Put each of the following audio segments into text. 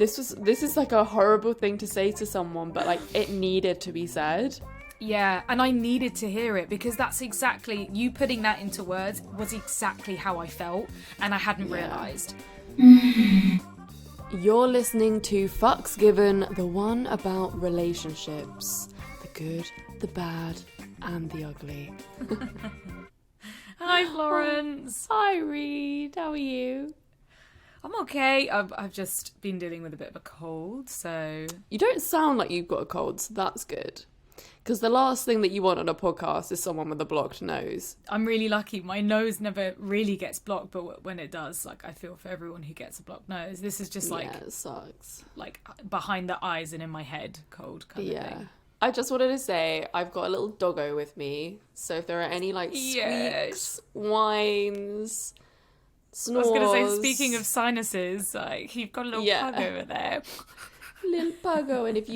this is like a horrible thing to say to someone, but like it needed to be said. Yeah, and I needed to hear it because that's exactly, you putting that into words was exactly how I felt, and I hadn't realised. You're listening to Fucks Given, the one about relationships. The good, the bad, and the ugly. Hi, Florence. Hi, Reed. How are you? I'm okay. I've just been dealing with a bit of a cold, so... You don't sound like you've got a cold, so that's good. Because the last thing that you want on a podcast is someone with a blocked nose. I'm really lucky. My nose never really gets blocked, but when it does, like, I feel for everyone who gets a blocked nose. This is just like... Yeah, it sucks. Like, behind the eyes and in my head, cold kind of thing. I just wanted to say, I've got a little doggo with me. So if there are any, like, squeaks, whines, snores... I was going to say, speaking of sinuses, like, you've got a little pug over there. Little puggo, and if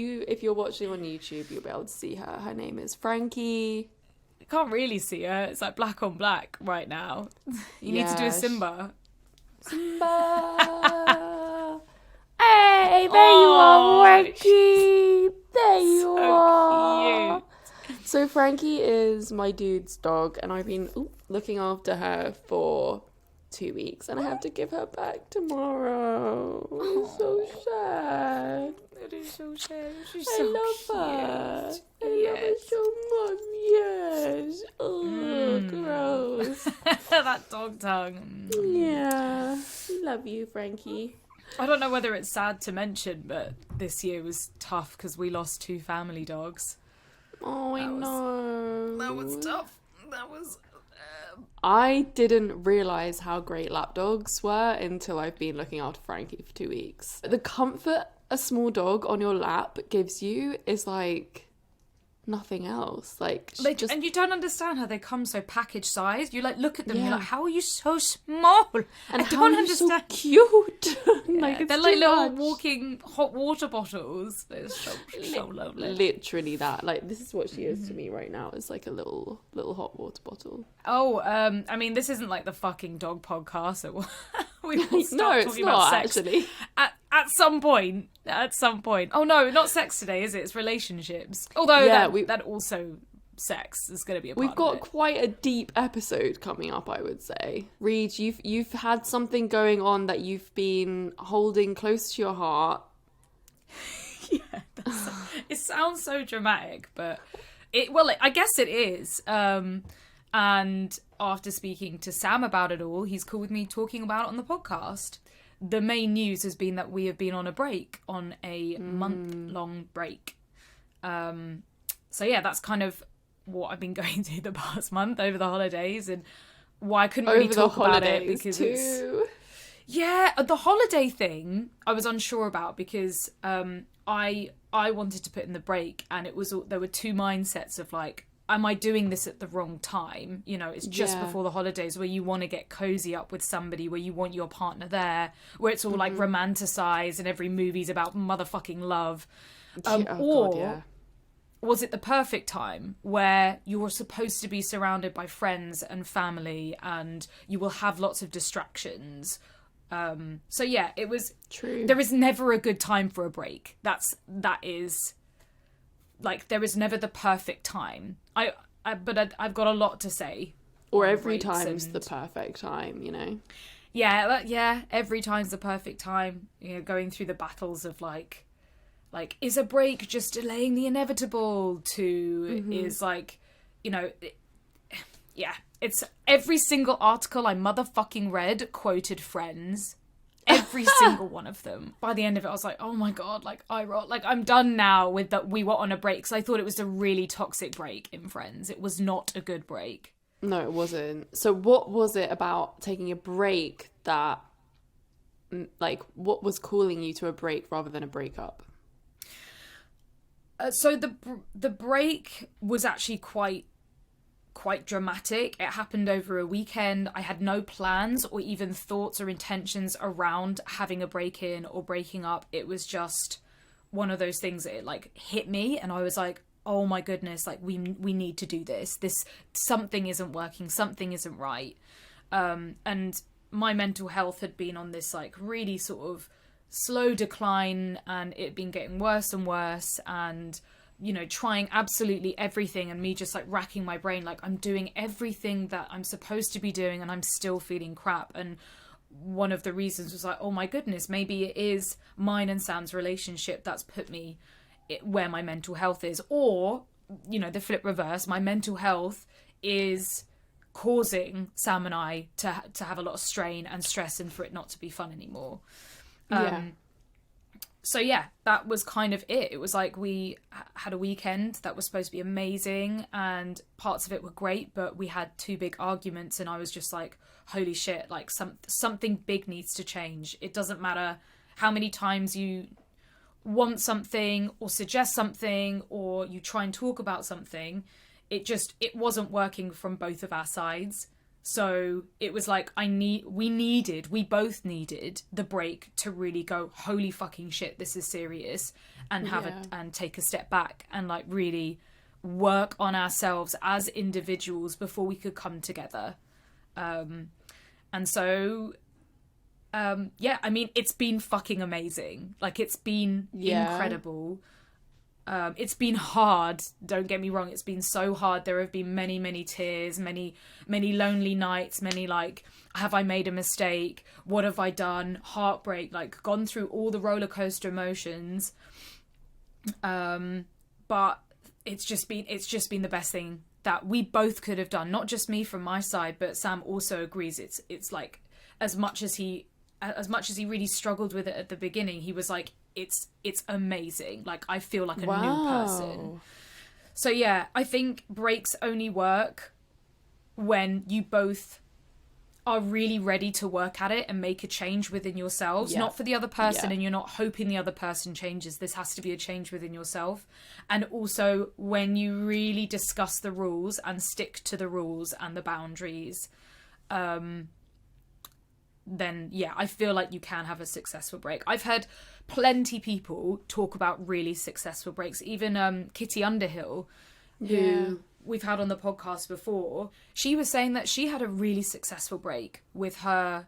you're watching on YouTube, you'll be able to see her. Her name is Frankie. You can't really see her. It's like black on black right now. You need to do a Simba. Simba. Hey, there you are, Frankie. There you are. Cute. So Frankie is my dude's dog, and I've been looking after her for 2 weeks, and I have to give her back tomorrow. It's so sad. It is so sad. She's I so love cute. her. I love her so much. Yes. Oh, gross. That dog tongue. Yeah. Love you, Frankie. I don't know whether it's sad to mention, but this year was tough because we lost 2 family dogs. Oh, I know. That was tough. That was... I didn't realise how great lapdogs were until I've been looking after Frankie for 2 weeks. The comfort a small dog on your lap gives you is like nothing else. Like, and you don't understand how they come so package sized. You like look at them, and you're like, how are you so small? And I don't understand. So cute. Like, they're like little walking hot water bottles. They're so lovely. Literally that. Like, this is what she is to me right now. It's like a little hot water bottle. Oh, I mean, this isn't like the fucking dog podcast. So we will start talking about sex actually. At some point. Oh no, not sex today, is it? It's relationships. Although that also sex is going to be a part of it. We've got quite a deep episode coming up, I would say. Reed, you've had something going on that you've been holding close to your heart. Yeah, it sounds so dramatic, but I guess it is. And after speaking to Sam about it all, he's cool with me talking about it on the podcast. The main news has been that we have been on a break, on a month-long break. So yeah, that's kind of what I've been going through the past month over the holidays, and why I couldn't really talk about it because too. The holiday thing I was unsure about because I wanted to put in the break, and there were 2 mindsets of like, am I doing this at the wrong time? You know, it's just before the holidays where you want to get cozy up with somebody, where you want your partner there, where it's all like romanticized and every movie's about motherfucking love. Was it the perfect time where you're supposed to be surrounded by friends and family and you will have lots of distractions? So yeah, it was true. There is never a good time for a break. That is like, there is never the perfect time. But I've got a lot to say. Or every time's the perfect time, you know? Yeah, every time's the perfect time. You know, going through the battles of like, is a break just delaying the inevitable to is like, you know, it's every single article I motherfucking read quoted Friends. Every single one of them. By the end of it, I was like, oh my God, like, I'm done now with that. We were on a break, because I thought it was a really toxic break in Friends. It was not a good break. No, it wasn't. So what was it about taking a break that, like, what was calling you to a break rather than a breakup? So the break was actually quite dramatic. It happened over a weekend. I had no plans or even thoughts or intentions around having a break-in or breaking up. It was just one of those things that it like hit me, and I was like, oh my goodness, like we need to do this. Something isn't working, something isn't right. And my mental health had been on this like really sort of slow decline, and it been getting worse and worse, and you know, trying absolutely everything, and me just like racking my brain, like I'm doing everything that I'm supposed to be doing and I'm still feeling crap. And one of the reasons was like, oh my goodness, maybe it is mine and Sam's relationship that's put me where my mental health is. Or, you know, the flip reverse, my mental health is causing Sam and I to have a lot of strain and stress, and for it not to be fun anymore. So yeah, that was kind of it. It was like we had a weekend that was supposed to be amazing, and parts of it were great, but we had 2 big arguments, and I was just like, holy shit, like something big needs to change. It doesn't matter how many times you want something or suggest something or you try and talk about something. It wasn't working from both of our sides. So it was like we both needed the break to really go, holy fucking shit, this is serious, and and take a step back and like really work on ourselves as individuals before we could come together. And so I mean, it's been fucking amazing. Like, it's been incredible. It's been hard, don't get me wrong, it's been so hard. There have been many, many tears, many lonely nights, many like, have I made a mistake? What have I done? Heartbreak, like gone through all the roller coaster emotions. But it's just been the best thing that we both could have done. Not just me from my side, but Sam also agrees. It's like, as much as he really struggled with it at the beginning, he was like, it's amazing. Like, I feel like a new person. So yeah, I think breaks only work when you both are really ready to work at it and make a change within yourselves, not for the other person, and you're not hoping the other person changes. This has to be a change within yourself. And also when you really discuss the rules and stick to the rules and the boundaries, then yeah, I feel like you can have a successful break. I've heard plenty people talk about really successful breaks. Even Kitty Underhill, who we've had on the podcast before, she was saying that she had a really successful break with her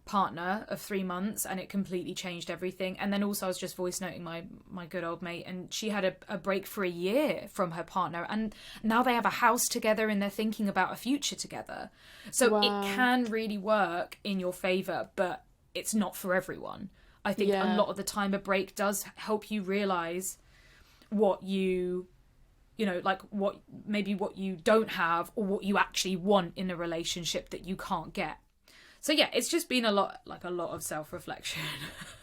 partner of 3 months, and it completely changed everything. And then also I was just voice noting my good old mate, and she had a break for a year from her partner, and now they have a house together and they're thinking about a future together. So it can really work in your favor, but it's not for everyone. I think a lot of the time a break does help you realize what you know, like what you don't have, or what you actually want in a relationship that you can't get. So yeah, it's just been a lot of self-reflection.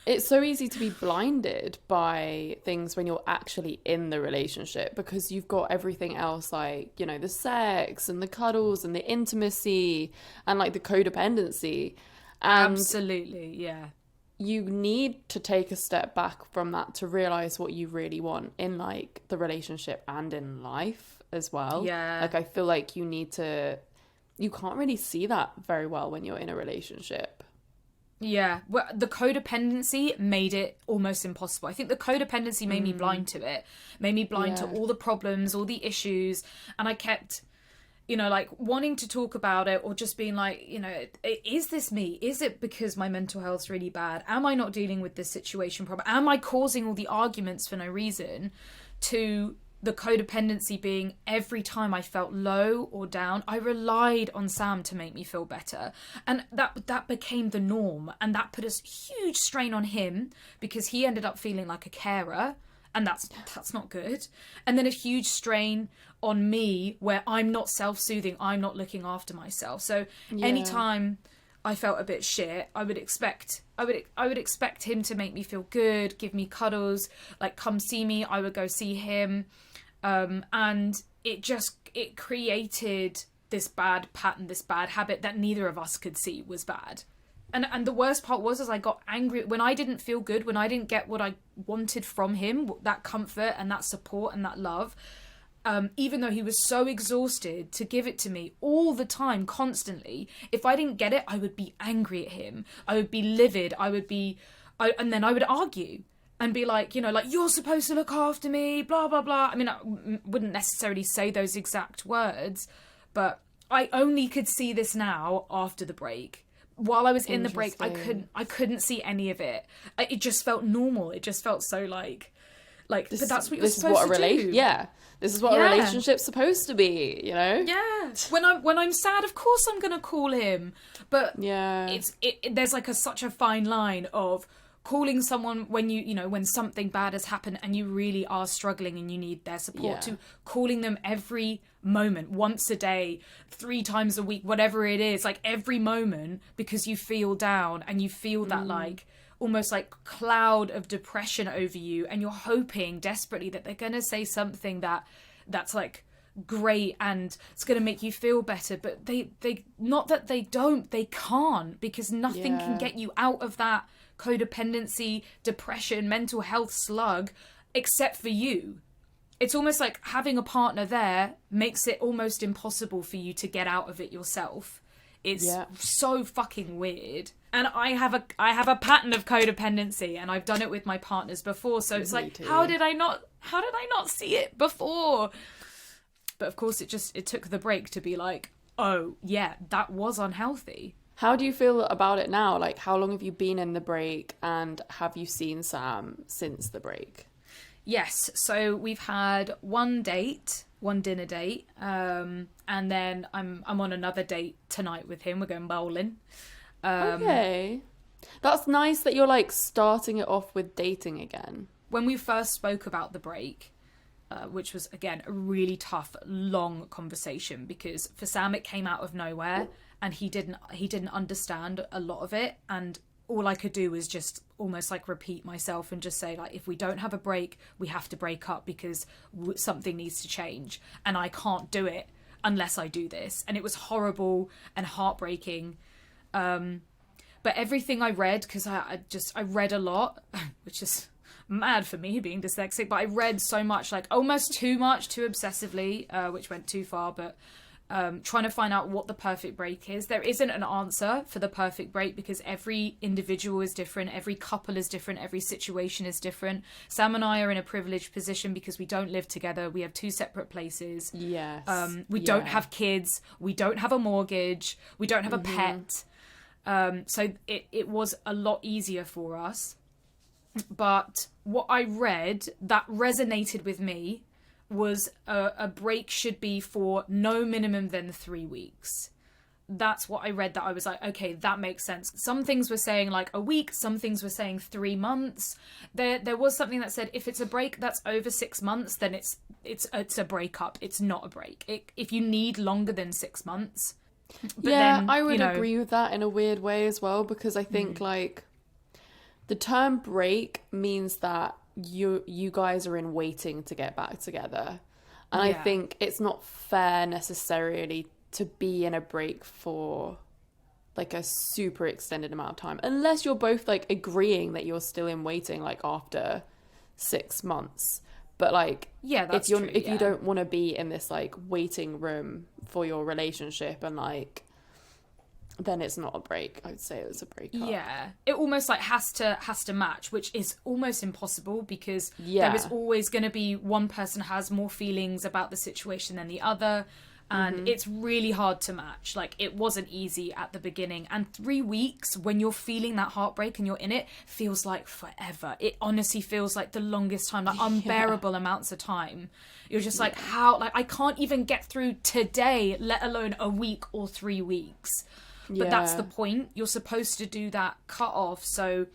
It's so easy to be blinded by things when you're actually in the relationship, because you've got everything else, like, you know, the sex and the cuddles and the intimacy and like the codependency. And absolutely, yeah. You need to take a step back from that to realize what you really want in like the relationship and in life as well. Yeah. Like, I feel like you can't really see that very well when you're in a relationship. Yeah, well, the codependency made it almost impossible. I think the codependency made me blind to it, made me blind to all the problems, all the issues, and I kept, you know, like wanting to talk about it, or just being like, you know, is this me? Is it because my mental health's really bad? Am I not dealing with this situation properly? Am I causing all the arguments for no reason? To the codependency being every time I felt low or down, I relied on Sam to make me feel better. And that became the norm. And that put a huge strain on him, because he ended up feeling like a carer. And that's not good. And then a huge strain on me, where I'm not self-soothing, I'm not looking after myself. So anytime I felt a bit shit, I would expect him to make me feel good, give me cuddles, like come see me. I would go see him. And it created this bad pattern, this bad habit that neither of us could see was bad. And the worst part was, as I got angry when I didn't feel good, when I didn't get what I wanted from him, that comfort and that support and that love, even though he was so exhausted to give it to me all the time, constantly, if I didn't get it, I would be angry at him. I would be livid. And then I would argue and be like, you know, like, you're supposed to look after me, blah, blah, blah. I mean, I wouldn't necessarily say those exact words, but I only could see this now after the break. while I was in the break, Interesting. I couldn't see any of it. It just felt normal. It just felt so like, but that's what you're supposed to do. Yeah, this is what a relationship's supposed to be, you know? Yeah. When I'm sad, of course I'm gonna call him. But Yeah. there's like such a fine line of calling someone when when something bad has happened and you really are struggling and you need their support, to calling them every moment, once a day, 3 times a week, whatever it is, like every moment, because you feel down and you feel that like almost like cloud of depression over you, and you're hoping desperately that they're going to say something that's like great and it's going to make you feel better, but they not that they don't, they can't, because nothing can get you out of that codependency, depression, mental health slug except for you. It's almost like having a partner there makes it almost impossible for you to get out of it yourself. It's so fucking weird. And I have a pattern of codependency, and I've done it with my partners before, so it's like, how did I not see it before? But of course it took the break to be like, oh yeah, that was unhealthy. How do you feel about it now? Like, how long have you been in the break, and have you seen Sam since the break? Yes, so we've had one dinner date, and then I'm on another date tonight with him. We're going bowling. Okay. That's nice that you're like starting it off with dating again. When we first spoke about the break, which was again a really tough, long conversation, because for Sam it came out of nowhere and he didn't understand a lot of it, and all I could do was just almost like repeat myself and just say, like, if we don't have a break, we have to break up because something needs to change, and I can't do it unless I do this. And it was horrible and heartbreaking. But everything I read, because I read a lot, which is mad for me being dyslexic, but I read so much, like almost too much, too obsessively, which went too far, but trying to find out what the perfect break is. There isn't an answer for the perfect break, because every individual is different, every couple is different, every situation is different. Sam and I are in a privileged position because we don't live together. We have 2 separate places. Yes. We don't have kids. We don't have a mortgage. We don't have a pet. So it was a lot easier for us. But what I read that resonated with me was a break should be for no minimum than 3 weeks. That's what I read, that I was like, okay, that makes sense. Some things were saying like a week, some things were saying 3 months. There was something that said if it's a break that's over 6 months, then it's a breakup. It's not a break. If you need longer than 6 months. But then, I would agree with that in a weird way as well, because I think like the term break means that you guys are in waiting to get back together. And I think it's not fair necessarily to be in a break for like a super extended amount of time, unless you're both like agreeing that you're still in waiting, like after 6 months. But like, if you don't want to be in this like waiting room for your relationship, and like, then it's not a break. I would say it was a breakup. Yeah, it almost like has to match, which is almost impossible, because there is always going to be one person has more feelings about the situation than the other, and it's really hard to match. Like, it wasn't easy at the beginning, and 3 weeks when you're feeling that heartbreak and you're in it feels like forever. It honestly feels like the longest time, like unbearable amounts of time. You're just like, how, like, I can't even get through today, let alone a week or 3 weeks. But that's the point. You're supposed to do that cut off, so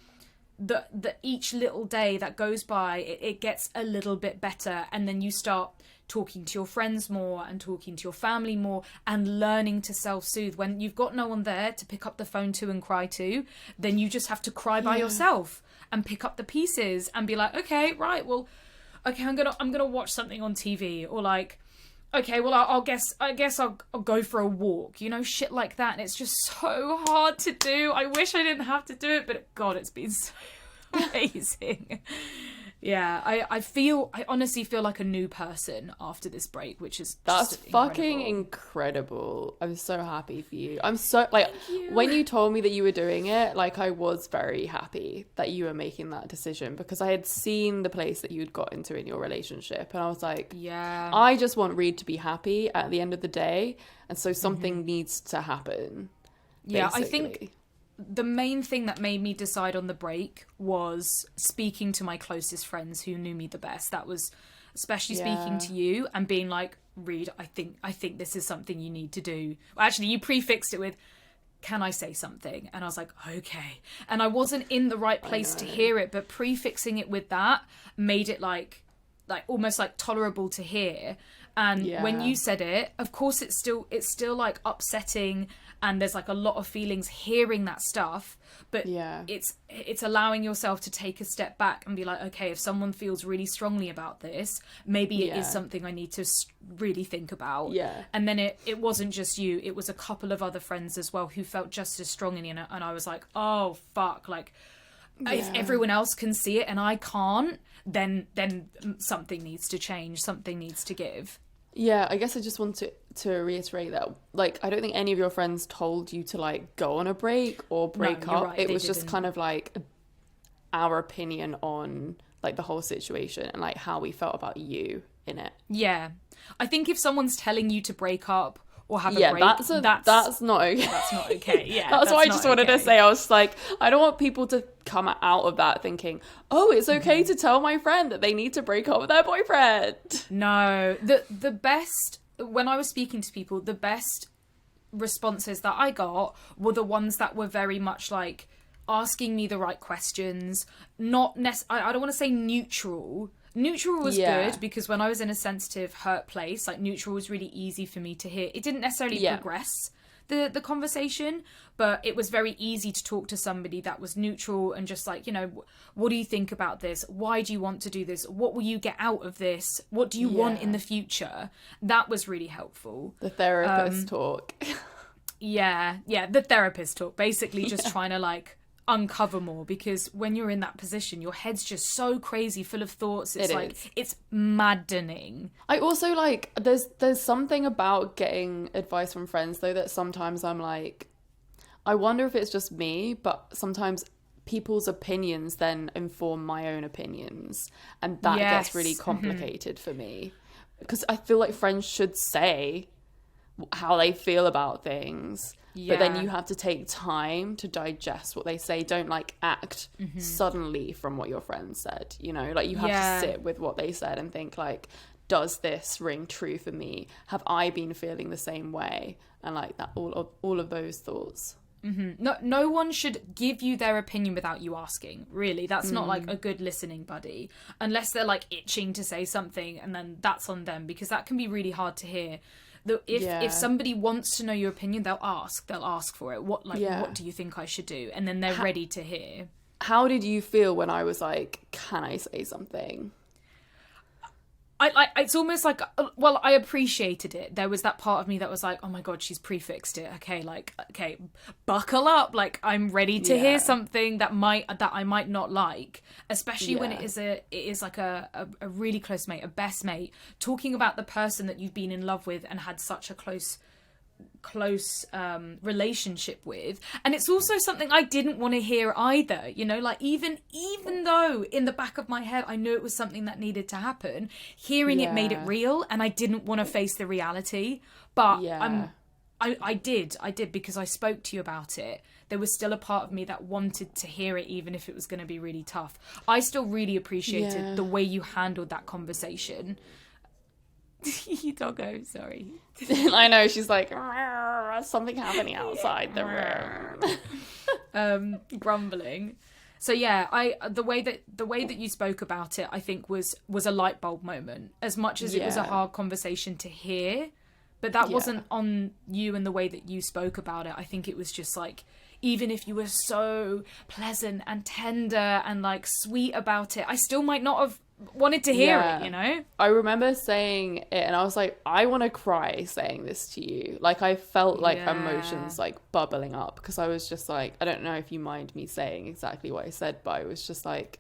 the each little day that goes by, it gets a little bit better, and then you start talking to your friends more and talking to your family more and learning to self-soothe. When you've got no one there to pick up the phone to and cry to, then you just have to cry by yourself and pick up the pieces and be like, okay, right, well, okay, I'm gonna watch something on TV, or like, okay, well, I guess I'll go for a walk, you know, shit like that. And it's just so hard to do. I wish I didn't have to do it, but God, it's been so amazing. Yeah, I honestly feel like a new person after this break, which is that's just fucking incredible. I'm so happy for you. I'm so like, when you told me that you were doing it, like, I was very happy that you were making that decision, because I had seen the place that you'd got into in your relationship, and I was like, I just want Reed to be happy at the end of the day, and so something needs to happen. Yeah, basically. the main thing that made me decide on the break was speaking to my closest friends who knew me the best. That was especially speaking to you and being like, Reed, I think this is something you need to do. Well, actually, you prefixed it with, can I say something? And I was like, okay. And I wasn't in the right place to hear it, but prefixing it with that made it like almost like tolerable to hear. And when you said it, of course it's still like upsetting, and there's like a lot of feelings hearing that stuff, but it's allowing yourself to take a step back and be like, okay, if someone feels really strongly about this, maybe it is something I need to really think about. And then it wasn't just you, it was a couple of other friends as well who felt just as strongly in it, and I was like, oh fuck, like if everyone else can see it and I can't, then something needs to change, something needs to give. Yeah, I guess I just want to reiterate that, like, I don't think any of your friends told you to, like, go on a break or break up. Right, it was just kind of, like, our opinion on, like, the whole situation and, like, how we felt about you in it. Yeah. I think if someone's telling you to break up or have a break, that's not okay. That's not okay. Yeah, that's what I just wanted to say. I was like, I don't want people to come out of that thinking, oh, it's okay to tell my friend that they need to break up with their boyfriend. No, the best, when I was speaking to people, the best responses that I got were the ones that were very much like asking me the right questions, not I don't want to say neutral. Neutral was good because when I was in a sensitive, hurt place, like neutral was really easy for me to hear. It didn't necessarily progress the conversation, but it was very easy to talk to somebody that was neutral and just like, you know, what do you think about this? Why do you want to do this? What will you get out of this? What do you want in the future? That was really helpful. The therapist talk. The therapist talk. Basically just trying to like uncover more, because when you're in that position your head's just so crazy, full of thoughts. It's maddening. I also like there's something about getting advice from friends though that sometimes I'm like, I wonder if it's just me, but sometimes people's opinions then inform my own opinions, and that gets really complicated for me, because I feel like friends should say how they feel about things. But then you have to take time to digest what they say. Don't like act suddenly from what your friend said, you know, like you have to sit with what they said and think like, does this ring true for me? Have I been feeling the same way? And like that, all of those thoughts. No one should give you their opinion without you asking, really. That's not like a good listening buddy, unless they're like itching to say something, and then that's on them, because that can be really hard to hear. If somebody wants to know your opinion, they'll ask for it. What do you think I should do? And then they're ready to hear. How did you feel when I was like, can I say something? It's almost like, well, I appreciated it. There was that part of me that was like, oh my god, she's prefixed it. Okay, buckle up. Like, I'm ready to hear something that I might not like, especially when it is like a really close mate, a best mate, talking about the person that you've been in love with and had such a close relationship with. And it's also something I didn't want to hear either, you know, like even though in the back of my head I knew it was something that needed to happen, hearing it made it real, and I didn't want to face the reality, but I did because I spoke to you about it. There was still a part of me that wanted to hear it, even if it was going to be really tough. I still really appreciated the way you handled that conversation. Doggo, sorry. I know, she's like, something happening outside the room. Grumbling. So yeah, the way that you spoke about it, I think was a light bulb moment. As much as it was a hard conversation to hear, but that wasn't on you and the way that you spoke about it. I think it was just like, even if you were so pleasant and tender and like sweet about it, I still might not have wanted to hear it, you know? I remember saying it and I was like, I want to cry saying this to you. Like, I felt like emotions like bubbling up, because I was just like, I don't know if you mind me saying exactly what I said, but I was just like,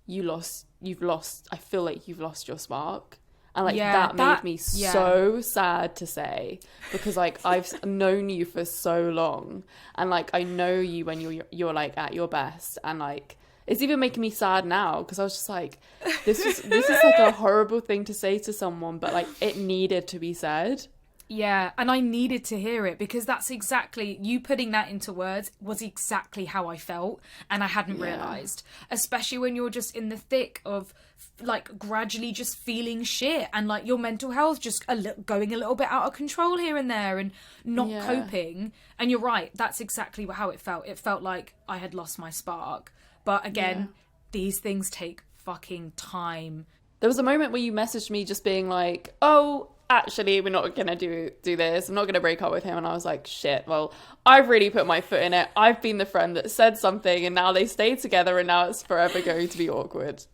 I feel like you've lost your spark. And like that made me so sad to say, because like I've known you for so long, and like I know you when you're like at your best, and like it's even making me sad now, because I was just like, this is like a horrible thing to say to someone, but like it needed to be said. Yeah, and I needed to hear it because that's exactly, you putting that into words was exactly how I felt, and I hadn't realised. Especially when you're just in the thick of like gradually just feeling shit and like your mental health just going a little bit out of control here and there and not coping. And you're right, that's exactly how it felt. It felt like I had lost my spark. But again, these things take fucking time. There was a moment where you messaged me just being like, oh, actually, we're not going to do this. I'm not going to break up with him. And I was like, shit, well, I've really put my foot in it. I've been the friend that said something and now they stay together and now it's forever going to be awkward.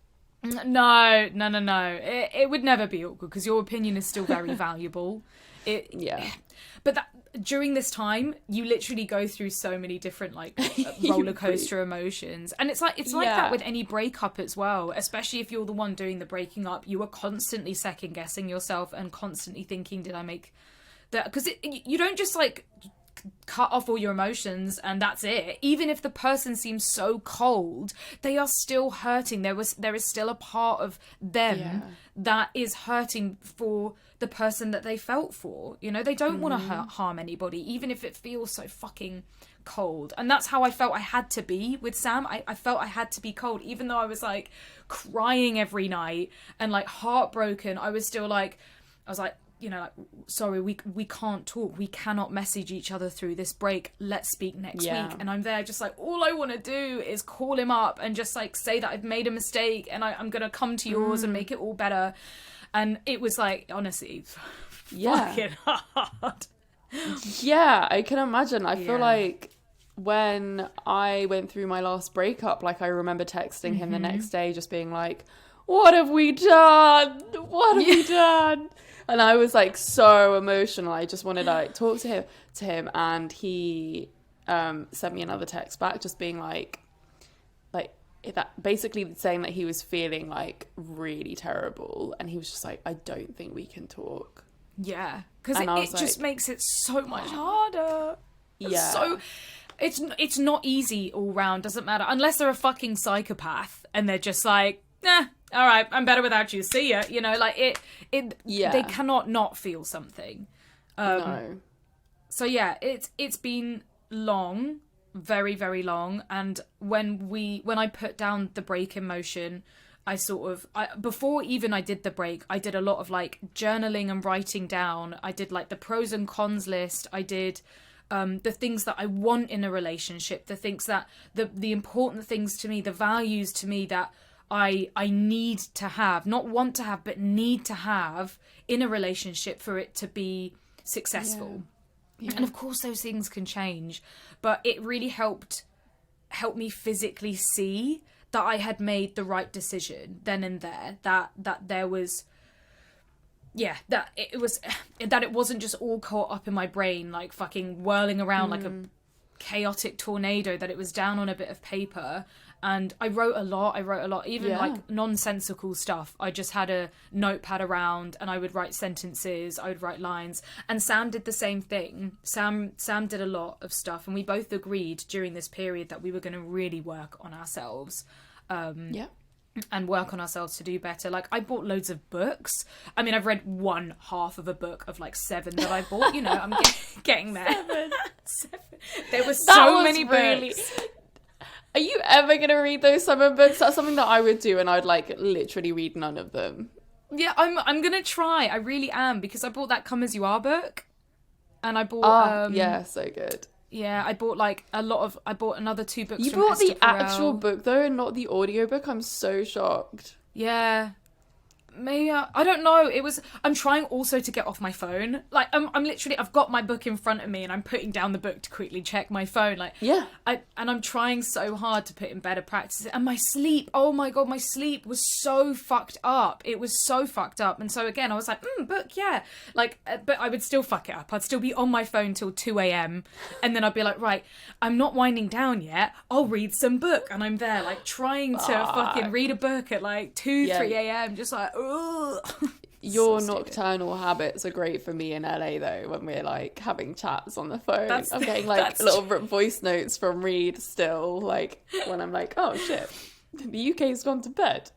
No. It would never be awkward because your opinion is still very valuable. But during this time, you literally go through so many different like roller coaster emotions, and it's like that with any breakup as well. Especially if you're the one doing the breaking up, you are constantly second guessing yourself and constantly thinking, "Did I make that?" Because you don't just like cut off all your emotions and that's it. Even if the person seems so cold, they are still hurting. There is still a part of them that is hurting for the person that they felt for. You know, they don't want to harm anybody, even if it feels so fucking cold. And that's how I felt I had to be with Sam. I felt I had to be cold, even though I was like crying every night and like heartbroken. I was like, you know, like, sorry, we can't talk. We cannot message each other through this break. Let's speak next week. And I'm there just like, all I want to do is call him up and just like say that I've made a mistake and I'm going to come to yours and make it all better. And it was like, honestly, fucking hard. Yeah, I can imagine. I feel like when I went through my last breakup, like I remember texting him the next day just being like, what have we done? What have we done? And I was like so emotional. I just wanted to like talk to him, and he sent me another text back just being like that, basically saying that he was feeling like really terrible, and he was just like, I don't think we can talk. Yeah, because it just makes it so much harder. Yeah. It's not easy all round, doesn't matter. Unless they're a fucking psychopath and they're just like, nah, all right, I'm better without you. See ya. You know, like they cannot not feel something. No. So yeah, it's been long, very, very long. And when I put down the break in motion, before even I did the break, I did a lot of like journaling and writing down. I did like the pros and cons list. I did the things that I want in a relationship, the things that the important things to me, the values to me that I need to have, not want to have, but need to have in a relationship for it to be successful. Yeah. And of course those things can change, but it really helped me physically see that I had made the right decision then and there, that there was, that it wasn't just all caught up in my brain, like fucking whirling around like a chaotic tornado, that it was down on a bit of paper. And I wrote a lot, even like nonsensical stuff. I just had a notepad around and I would write sentences, I would write lines. And Sam did the same thing. Sam did a lot of stuff, and we both agreed during this period that we were going to really work on ourselves. And work on ourselves to do better. Like, I bought loads of books. I mean, I've read one half of a book of like 7 that I bought. You know, I'm getting there. 7. There were so many books. Are you ever going to read those summer books? That's something that I would do, and I'd like literally read none of them. Yeah, I'm going to try. I really am, because I bought that Come As You Are book. And I bought... yeah, so good. Yeah, I bought like I bought another 2 books. You from bought Esther the Perel. actual book though, and not the audiobook? I'm so shocked. Yeah. Maybe I don't know. I'm trying also to get off my phone. Like I'm literally, I've got my book in front of me and I'm putting down the book to quickly check my phone. Like, yeah. I'm trying so hard to put in better practices. And my sleep, oh my God, my sleep was so fucked up. It was so fucked up. And so again, I was like, book, yeah. Like, but I would still fuck it up. I'd still be on my phone till 2 a.m. And then I'd be like, right, I'm not winding down yet. I'll read some book. And I'm there like trying to fucking read a book at like 2, 3 a.m. Just like, your nocturnal habits are great for me in LA though, when we're like having chats on the phone. I'm getting like little voice notes from Reed still, like when I'm like, oh shit, the UK's gone to bed.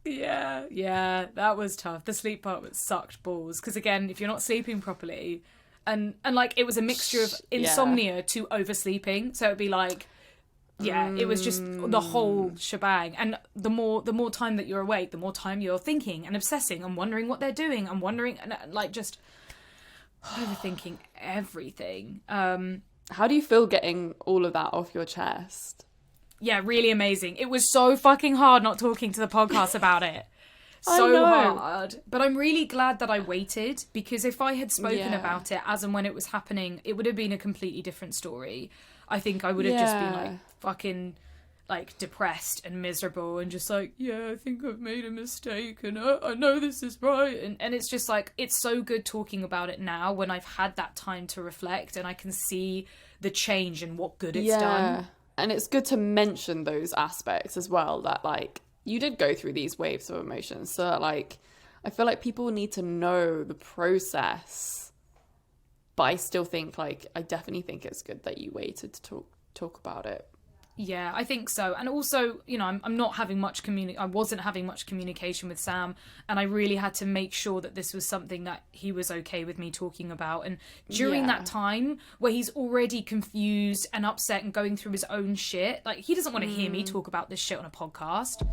Yeah, that was tough. The sleep part was sucked balls, because again, if you're not sleeping properly, and like it was a mixture of insomnia to oversleeping. So it'd be like, it was just the whole shebang. And the more time that you're awake, the more time you're thinking and obsessing and wondering what they're doing and wondering, and like just overthinking everything. How do you feel getting all of that off your chest? Yeah, really amazing. It was so fucking hard not talking to the podcast about it. So hard. But I'm really glad that I waited, because if I had spoken about it as and when it was happening, it would have been a completely different story. I think I would have just been like fucking like depressed and miserable and just like, I think I've made a mistake and I know this is right. And it's just like, it's so good talking about it now when I've had that time to reflect and I can see the change and what good it's done. And it's good to mention those aspects as well, that like you did go through these waves of emotions. So that, like, I feel like people need to know the process. But I still think, like, I definitely think it's good that you waited to talk about it. Yeah, I think so. And also, you know, I'm not having much I wasn't having much communication with Sam, and I really had to make sure that this was something that he was okay with me talking about. And during that time where he's already confused and upset and going through his own shit, like, he doesn't want to hear me talk about this shit on a podcast.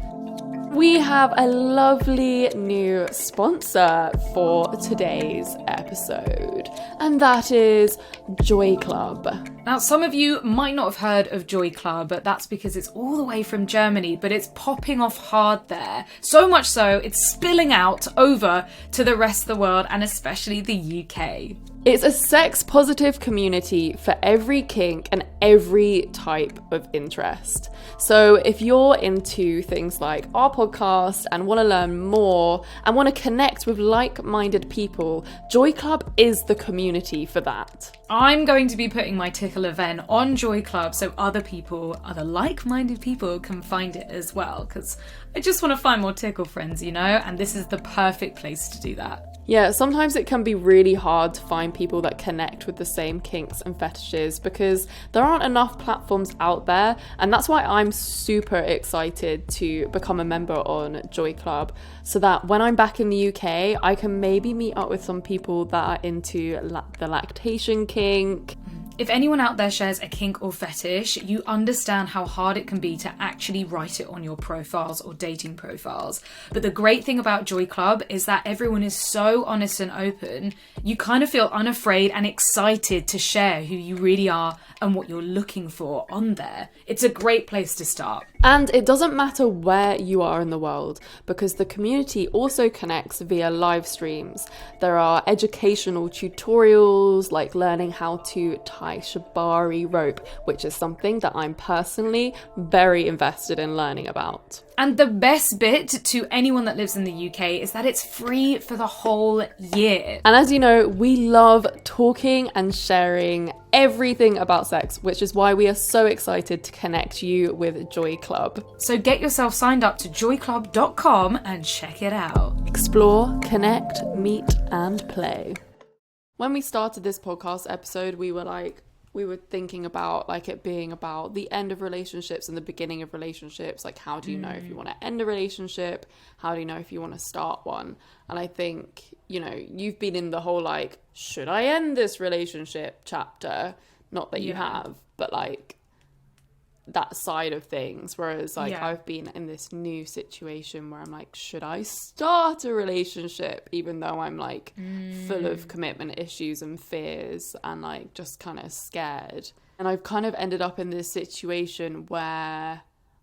We have a lovely new sponsor for today's episode, and that is Joy Club. Now, some of you might not have heard of Joy Club, but that's because it's all the way from Germany, but it's popping off hard there. So much so, it's spilling out over to the rest of the world, and especially the UK. It's a sex-positive community for every kink and every type of interest. So if you're into things like our podcast and want to learn more and want to connect with like-minded people, Joy Club is the community for that. I'm going to be putting my Tickle event on Joy Club so other like-minded people can find it as well, because I just want to find more Tickle friends, you know, and this is the perfect place to do that. Yeah, sometimes it can be really hard to find people that connect with the same kinks and fetishes because there aren't enough platforms out there, and that's why I'm super excited to become a member on Joy Club, so that when I'm back in the UK, I can maybe meet up with some people that are into the lactation kink. If anyone out there shares a kink or fetish, you understand how hard it can be to actually write it on your profiles or dating profiles. But the great thing about Joy Club is that everyone is so honest and open, you kind of feel unafraid and excited to share who you really are and what you're looking for on there. It's a great place to start. And it doesn't matter where you are in the world, because the community also connects via live streams. There are educational tutorials like learning how to tie shibari rope, which is something that I'm personally very invested in learning about. And the best bit to anyone that lives in the UK is that it's free for the whole year. And as you know, we love talking and sharing everything about sex, which is why we are so excited to connect you with Joy Club. So get yourself signed up to joyclub.com and check it out. Explore, connect, meet, and play. When we started this podcast episode, we were thinking about like it being about the end of relationships and the beginning of relationships. Like, how do you know if you want to end a relationship? How do you know if you want to start one? And I think, you know, you've been in the whole like, should I end this relationship chapter? Not that you have, but like that side of things. Whereas like I've been in this new situation where I'm like, should I start a relationship, even though I'm like full of commitment issues and fears and like just kind of scared. And I've kind of ended up in this situation where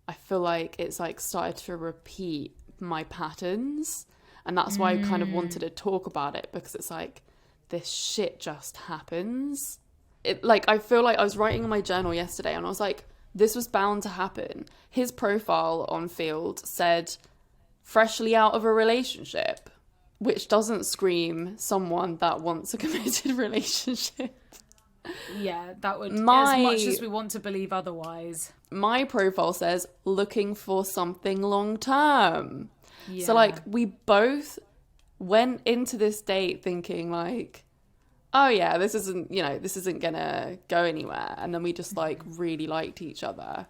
I feel like it's like started to repeat my patterns, and that's why I kind of wanted to talk about it, because it's like this shit just happens. It like, I feel like I was writing in my journal yesterday and I was like, this was bound to happen. His profile on Field said freshly out of a relationship, which doesn't scream someone that wants a committed relationship. Yeah, that would, as much as we want to believe otherwise. My profile says looking for something long term. Yeah. So like we both went into this date thinking like, oh yeah, this isn't gonna go anywhere. And then we just like really liked each other,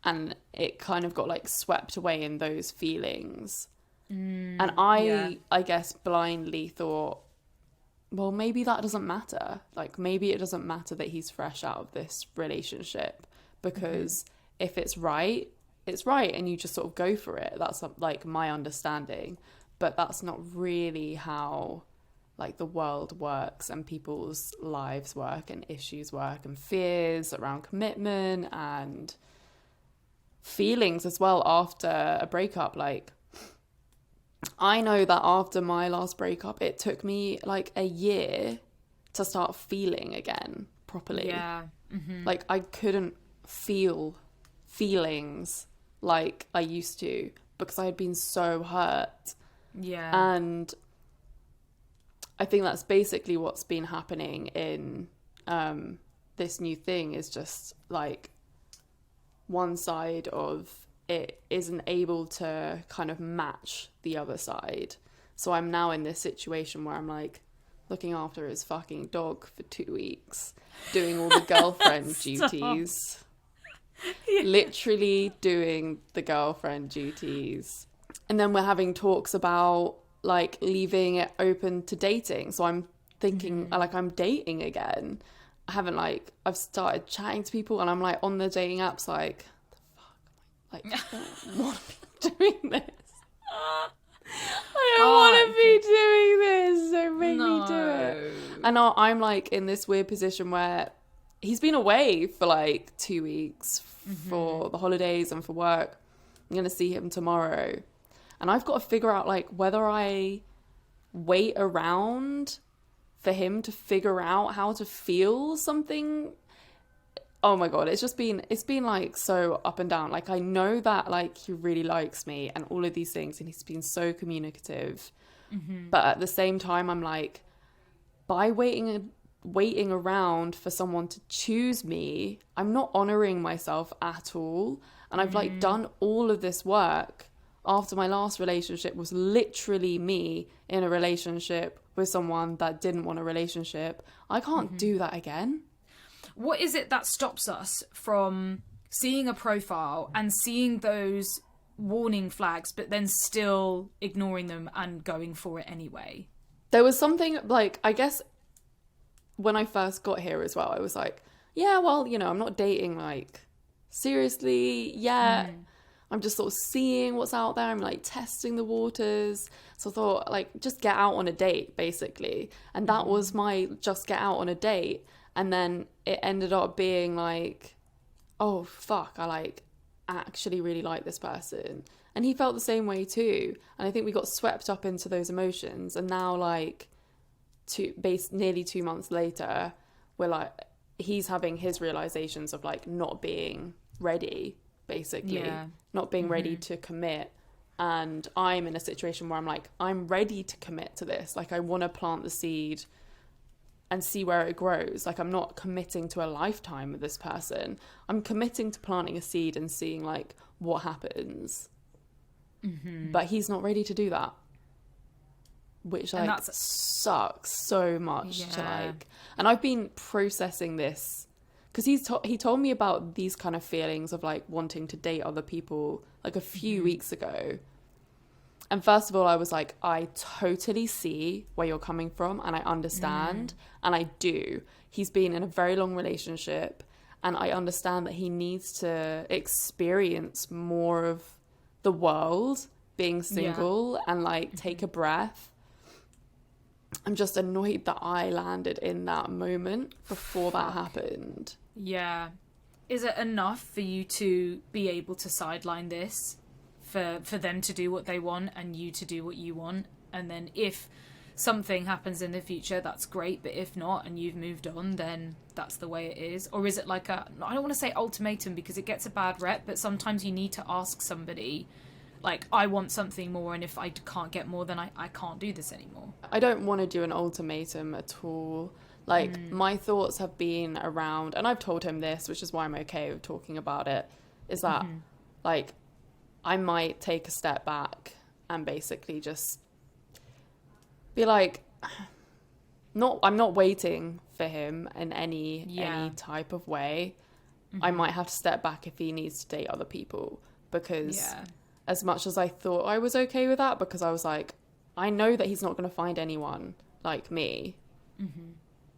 and it kind of got like swept away in those feelings. And I guess blindly thought well, maybe that doesn't matter. Like, maybe it doesn't matter that he's fresh out of this relationship, because if it's right, and you just sort of go for it. That's like my understanding, but that's not really how like the world works and people's lives work and issues work and fears around commitment and feelings as well after a breakup. Like, I know that after my last breakup, it took me like a year to start feeling again properly. Yeah. Like, I couldn't feel feelings like I used to because I had been so hurt. Yeah. And I think that's basically what's been happening in this new thing, is just like one side of it isn't able to kind of match the other side. So I'm now in this situation where I'm like looking after his fucking dog for 2 weeks, doing all the girlfriend duties. Yeah. Literally doing the girlfriend duties. And then we're having talks about like leaving it open to dating. So I'm thinking like I'm dating again. I've started chatting to people and I'm like on the dating apps like, the fuck? Like, I don't want to be doing this. I don't want to be doing this. Don't make me do it. And I'm like in this weird position where he's been away for like 2 weeks for the holidays and for work. I'm going to see him tomorrow. And I've got to figure out like whether I wait around for him to figure out how to feel something. Oh my God, it's been like so up and down. Like, I know that like he really likes me and all of these things, and he's been so communicative. But at the same time, I'm like, by waiting around for someone to choose me, I'm not honoring myself at all. And I've like done all of this work after my last relationship was literally me in a relationship with someone that didn't want a relationship. I can't do that again. What is it that stops us from seeing a profile and seeing those warning flags, but then still ignoring them and going for it anyway? There was something like, I guess when I first got here as well, I was like, yeah, well, you know, I'm not dating like seriously yet. I'm just sort of seeing what's out there. I'm like testing the waters. So I thought like, just get out on a date basically. And that was my just get out on a date. And then it ended up being like, oh fuck, I like actually really like this person. And he felt the same way too. And I think we got swept up into those emotions. And now like nearly 2 months later, we're like, he's having his realizations of like not being ready, basically, not being ready to commit. And I'm in a situation where I'm like, I'm ready to commit to this. Like, I want to plant the seed and see where it grows. Like, I'm not committing to a lifetime with this person. I'm committing to planting a seed and seeing like what happens. But he's not ready to do that, which like sucks so much to like. And I've been processing this because he told me about these kind of feelings of like wanting to date other people like a few weeks ago. And first of all, I was like, I totally see where you're coming from and I understand. And I do. He's been in a very long relationship and I understand that he needs to experience more of the world being single and like take a breath. I'm just annoyed that I landed in that moment before that happened. Yeah. Is it enough for you to be able to sideline this? For them to do what they want and you to do what you want? And then if something happens in the future, that's great. But if not, and you've moved on, then that's the way it is? Or is it like I don't want to say ultimatum because it gets a bad rep, but sometimes you need to ask somebody, like, I want something more, and if I can't get more, then I can't do this anymore. I don't want to do an ultimatum at all. Like, my thoughts have been around, and I've told him this, which is why I'm okay with talking about it, is that, like, I might take a step back and basically just be like, I'm not waiting for him in any type of way. I might have to step back if he needs to date other people, because as much as I thought I was okay with that, because I was like, I know that he's not going to find anyone like me.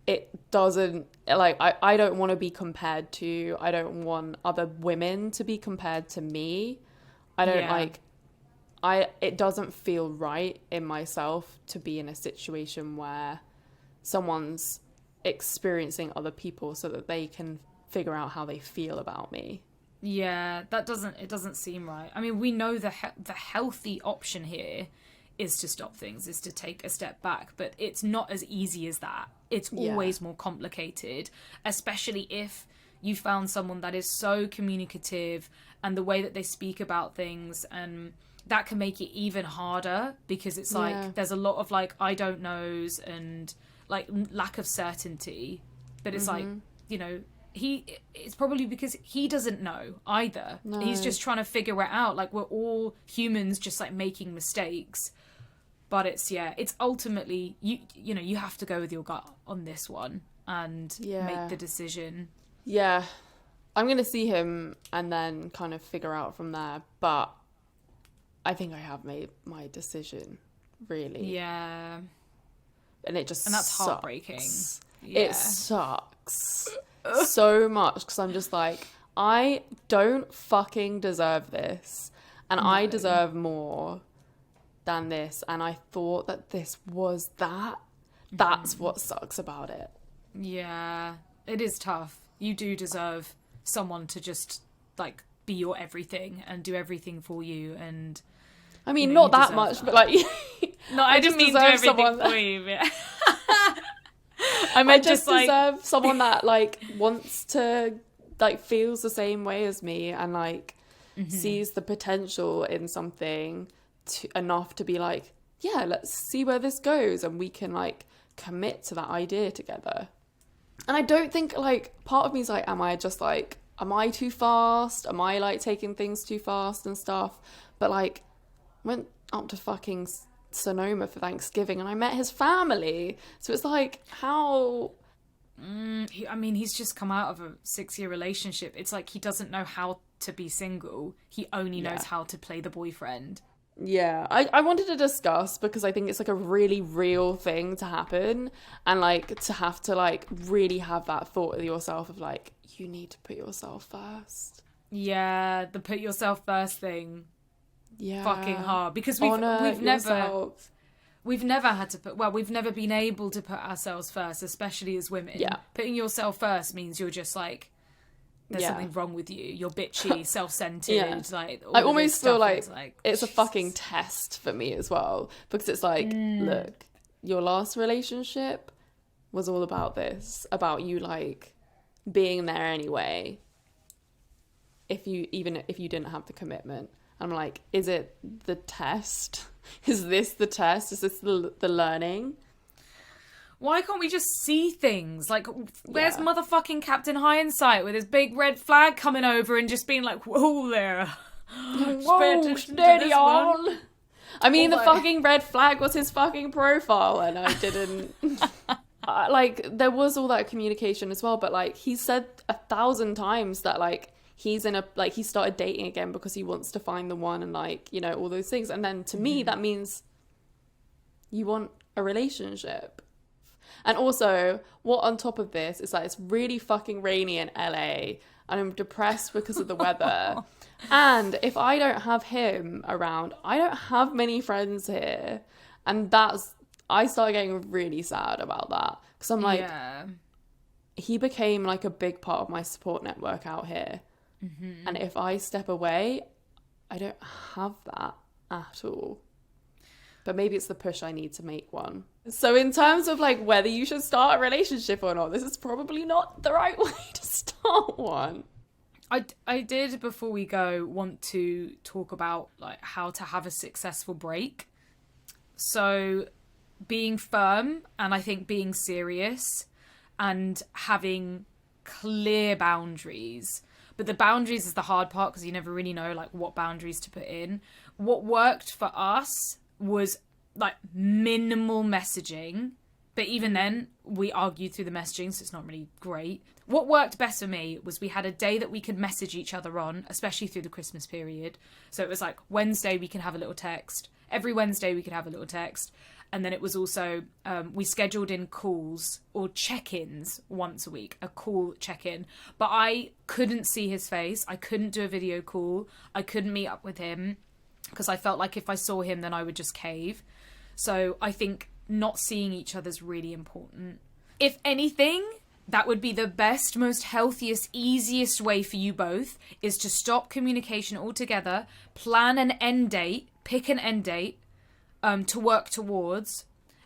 it doesn't, like, I don't want to be compared to, I don't want other women to be compared to me. I don't it doesn't feel right in myself to be in a situation where someone's experiencing other people so that they can figure out how they feel about me. Yeah, it doesn't seem right. I mean, we know the healthy option here is to stop things, is to take a step back, but it's not as easy as that. It's always more complicated, especially if you found someone that is so communicative and the way that they speak about things, and that can make it even harder because it's like there's a lot of like I don't knows and like lack of certainty. But it's like, you know, it's probably because he doesn't know either. No. He's just trying to figure it out. Like, we're all humans just like making mistakes. But it's ultimately you know, you have to go with your gut on this one and make the decision. Yeah. I'm going to see him and then kind of figure out from there. But I think I have made my decision, really. Yeah. And it just that's sucks. Heartbreaking. Yeah. It sucks so much because I'm just like, I don't fucking deserve this. And no. I deserve more than this. And I thought that this was that. That's what sucks about it. Yeah. It is tough. You do deserve someone to just, like, be your everything and do everything for you. And I mean, not that much, but like... No, I didn't mean do everything for you. But... I just deserve someone that, like, wants to, like, feels the same way as me and, like, sees the potential in something enough to be like, yeah, let's see where this goes and we can, like, commit to that idea together. And I don't think, like, part of me is like, am I too fast? Am I, like, taking things too fast and stuff? But, like, went up to fucking Sonoma for Thanksgiving and I met his family. So it's like, how... I mean, he's just come out of a 6-year relationship. It's like he doesn't know how to be single. He only knows how to play the boyfriend. Yeah, I wanted to discuss because I think it's like a really real thing to happen, and like to have to like really have that thought of yourself of like, you need to put yourself first. Yeah, the put yourself first thing. Yeah, fucking hard because we've never had to put, well, we've never been able to put ourselves first, especially as women. Yeah, putting yourself first means you're just like, there's something wrong with you. You're bitchy, self-centered. Like, I almost feel like it's a fucking test for me as well, because it's like, look, your last relationship was all about this, about you like being there anyway. If you didn't have the commitment, I'm like, is it the test? Is this the test? Is this the learning? Why can't we just see things? Like, where's motherfucking Captain Hindsight with his big red flag coming over and just being like, whoa there. Whoa, steady on. I mean, the fucking red flag was his fucking profile and I didn't... like, there was all that communication as well, but, like, he said 1,000 times that, like, he's in a... Like, he started dating again because he wants to find the one and, like, you know, all those things. And then, to me, that means you want a relationship. And also, what on top of this is like, it's really fucking rainy in LA and I'm depressed because of the weather. And if I don't have him around, I don't have many friends here. And I started getting really sad about that. Because I'm like, he became like a big part of my support network out here. Mm-hmm. And if I step away, I don't have that at all. But maybe it's the push I need to make one. So in terms of like whether you should start a relationship or not, this is probably not the right way to start one. I did, before we go, want to talk about like how to have a successful break. So being firm, and I think being serious and having clear boundaries. But the boundaries is the hard part because you never really know like what boundaries to put in. What worked for us was like minimal messaging, but even then we argued through the messaging, so it's not really great. What worked best for me was we had a day that we could message each other on, especially through the Christmas period. So it was like Wednesday we can have a little text, every Wednesday we could have a little text, And then it was also, we scheduled in calls or check-ins once a week, a call check-in. But I couldn't see his face. I couldn't do a video call. I couldn't meet up with him because I felt like if I saw him, then I would just cave. So I think not seeing each other is really important. If anything, that would be the best, most healthiest, easiest way for you both, is to stop communication altogether, plan an end date, pick an end date, to work towards,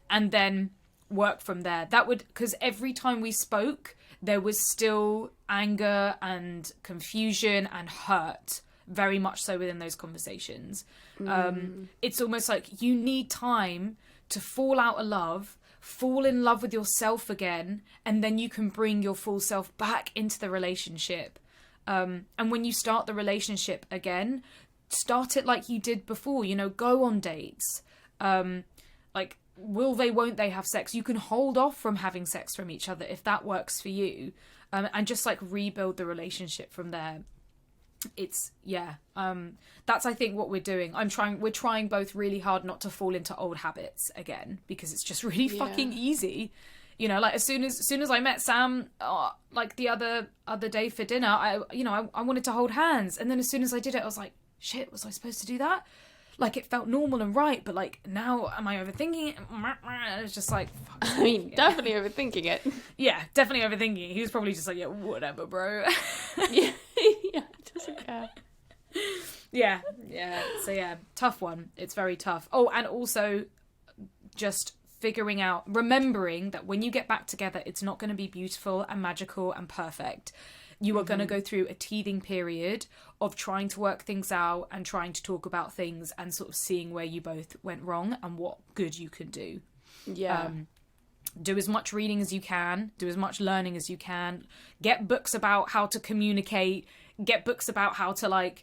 and then work from there. That would, because every time we spoke, there was still anger and confusion and hurt, very much so within those conversations. It's almost like you need time to fall out of love, fall in love with yourself again, and then you can bring your full self back into the relationship. And when you start the relationship again, start it like you did before, go on dates. Like, will they, won't they have sex? You can hold off from having sex from each other if that works for you, and just like rebuild the relationship from there. It's that's I think what we're doing. We're trying both really hard not to fall into old habits again, because it's just really fucking easy. Like as soon as I met Sam, like the other day for dinner, I wanted to hold hands, and then as soon as I did it, I was like, shit, was I supposed to do that? Like, it felt normal and right, but like, now am I overthinking it? It's just like, fuck. I mean, definitely overthinking it. Yeah, definitely overthinking it. He was probably just like, yeah, whatever, bro. Yeah, doesn't care. Yeah. So yeah, tough one. It's very tough. Oh, and also just remembering that when you get back together, it's not going to be beautiful and magical and perfect. You are going to go through a teething period of trying to work things out and trying to talk about things and sort of seeing where you both went wrong and what good you can do. Yeah. Do as much reading as you can. Do as much learning as you can. Get books about how to communicate. Get books about how to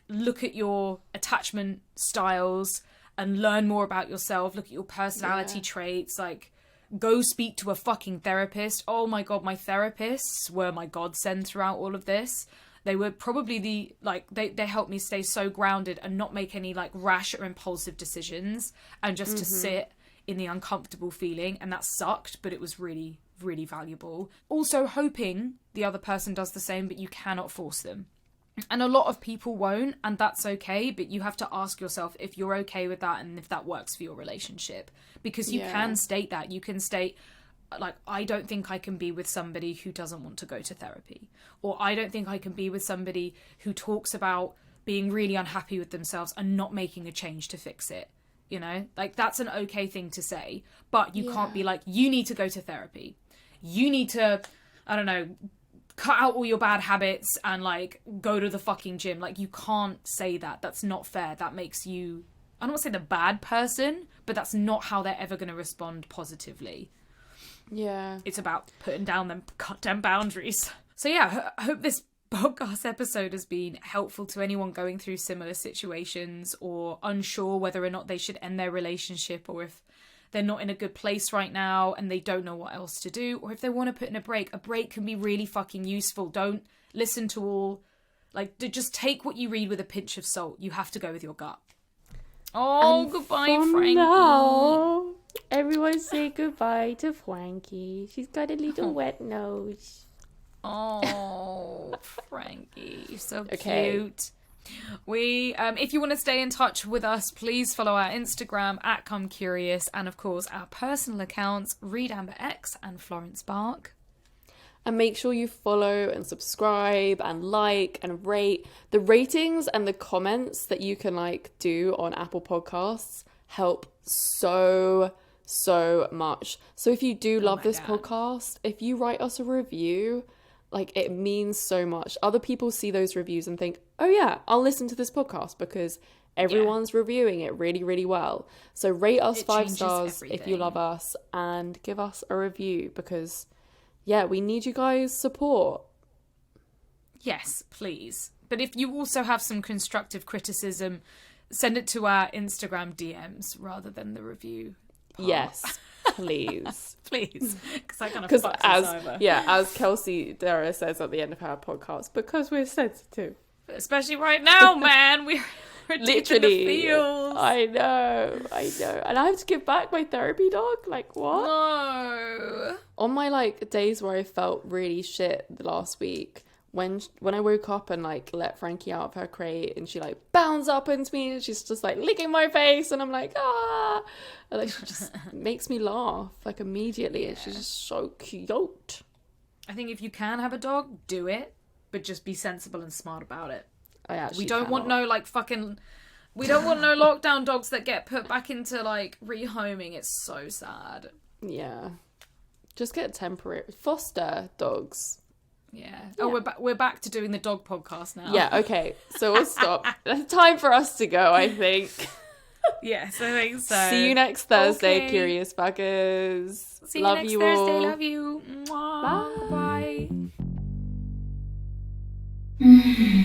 look at your attachment styles and learn more about yourself. Look at your personality traits. Like, go speak to a fucking therapist. Oh my god, my therapists were my godsend throughout all of this. They were probably they helped me stay so grounded and not make any like rash or impulsive decisions, and just to sit in the uncomfortable feeling. And that sucked, but it was really, really valuable. Also hoping the other person does the same, but you cannot force them. And a lot of people won't, and that's okay, but you have to ask yourself if you're okay with that and if that works for your relationship. Because you can state that. You can state, like, I don't think I can be with somebody who doesn't want to go to therapy. Or I don't think I can be with somebody who talks about being really unhappy with themselves and not making a change to fix it. Like, that's an okay thing to say. But you can't be like, you need to go to therapy. You need to, I don't know, cut out all your bad habits and like go to the fucking gym. Like, you can't say that. That's not fair. That makes you, I don't want to say the bad person, but that's not how they're ever going to respond positively. Yeah. It's about putting down them goddamn boundaries. So yeah, I hope this podcast episode has been helpful to anyone going through similar situations or unsure whether or not they should end their relationship, or if they're not in a good place right now and they don't know what else to do, or if they want to put in a break. A break can be really fucking useful. Don't listen to all, like, just take what you read with a pinch of salt. You have to go with your gut. Oh, and goodbye, Frankie. Now, everyone say goodbye to Frankie. She's got a little wet nose. Oh, Frankie, you're so cute. We, if you want to stay in touch with us, please follow our Instagram at Come Curious, and of course our personal accounts, Read Amber X and Florence Bark. And make sure you follow and subscribe and like and rate. The ratings and the comments that you can like do on Apple Podcasts help so much. So if you do love this podcast, if you write us a review, like, it means so much. Other people see those reviews and think, oh yeah, I'll listen to this podcast because everyone's reviewing it really, really well. So rate us 5 stars if you love us, and give us a review, because we need you guys' support. Yes, please. But if you also have some constructive criticism, send it to our Instagram DMs rather than the review part. Yes, please. Please, because I kind of fucked us over. Yeah, as Kelsey Dara says at the end of our podcast, because we're sensitive. Especially right now, man. deep in the feels. I know. And I have to give back my therapy dog? Like, what? No. On my, like, days where I felt really shit the last week, when I woke up and, like, let Frankie out of her crate and she, like, bounds up into me and she's just, like, licking my face and I'm like, ah. And, like, she just makes me laugh, like, immediately. And she's just so cute. I think if you can have a dog, do it. But just be sensible and smart about it. We don't want no, like, fucking... We don't want no lockdown dogs that get put back into, like, rehoming. It's so sad. Yeah. Just get temporary... Foster dogs. Yeah. Oh, we're back to doing the dog podcast now. Yeah, okay. So we'll stop. It's time for us to go, I think. Yes, I think so. See you next Thursday, Curious Buggers. See you Love next you Thursday. all. Love you. Mwah. Bye. Bye.